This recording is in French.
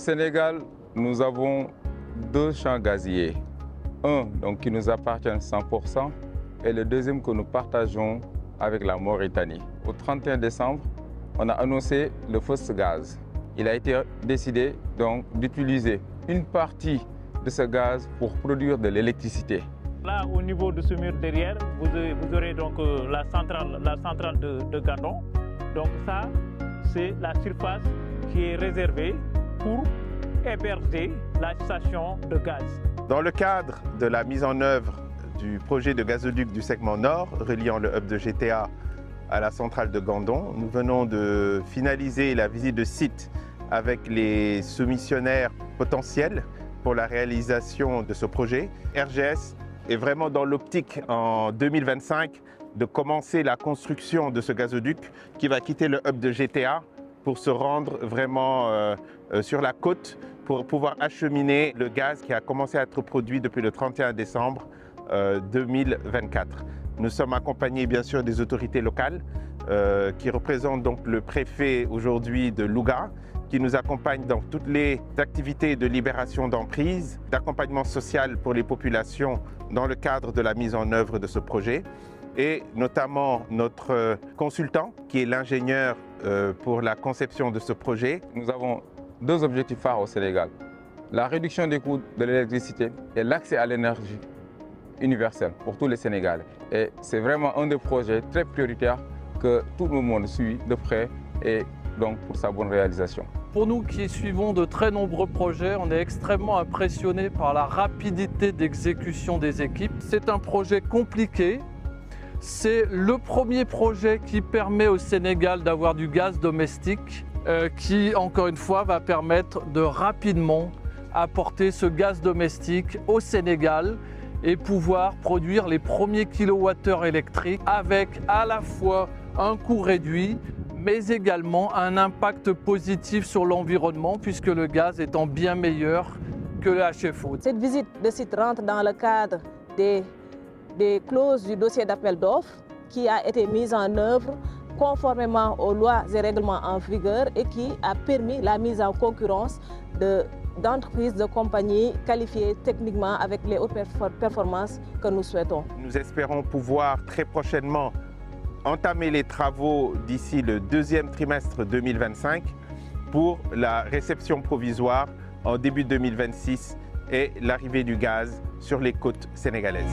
Sénégal, nous avons deux champs gaziers. Un donc, qui nous appartient 100% et le deuxième que nous partageons avec la Mauritanie. Au 31 décembre, on a annoncé le first gaz. Il a été décidé donc d'utiliser une partie de ce gaz pour produire de l'électricité. Là, au niveau de ce mur derrière, vous aurez donc la centrale de Gandon. Donc ça, c'est la surface qui est réservée pour héberger la station de gaz. Dans le cadre de la mise en œuvre du projet de gazoduc du segment nord, reliant le hub de GTA à la centrale de Gandon, nous venons de finaliser la visite de site avec les soumissionnaires potentiels pour la réalisation de ce projet. RGS est vraiment dans l'optique en 2025 de commencer la construction de ce gazoduc qui va quitter le hub de GTA pour se rendre vraiment sur la côte pour pouvoir acheminer le gaz qui a commencé à être produit depuis le 31 décembre 2024. Nous sommes accompagnés bien sûr des autorités locales qui représentent donc le préfet aujourd'hui de Louga, qui nous accompagne dans toutes les activités de libération d'emprise, d'accompagnement social pour les populations dans le cadre de la mise en œuvre de ce projet, et notamment notre consultant qui est l'ingénieur pour la conception de ce projet. Nous avons deux objectifs phares au Sénégal, la réduction des coûts de l'électricité et l'accès à l'énergie universelle pour tous les Sénégalais. Et c'est vraiment un des projets très prioritaires que tout le monde suit de près et donc pour sa bonne réalisation. Pour nous qui suivons de très nombreux projets, on est extrêmement impressionnés par la rapidité d'exécution des équipes. C'est un projet compliqué. C'est le premier projet qui permet au Sénégal d'avoir du gaz domestique qui, encore une fois, va permettre de rapidement apporter ce gaz domestique au Sénégal et pouvoir produire les premiers kilowattheures électriques avec à la fois un coût réduit, mais également un impact positif sur l'environnement puisque le gaz étant bien meilleur que le HFO. Cette visite de site rentre dans le cadre des clauses du dossier d'appel d'offres qui a été mise en œuvre conformément aux lois et règlements en vigueur et qui a permis la mise en concurrence d'entreprises, de compagnies qualifiées techniquement avec les hautes performances que nous souhaitons. Nous espérons pouvoir très prochainement entamer les travaux d'ici le deuxième trimestre 2025 pour la réception provisoire en début 2026 et l'arrivée du gaz sur les côtes sénégalaises.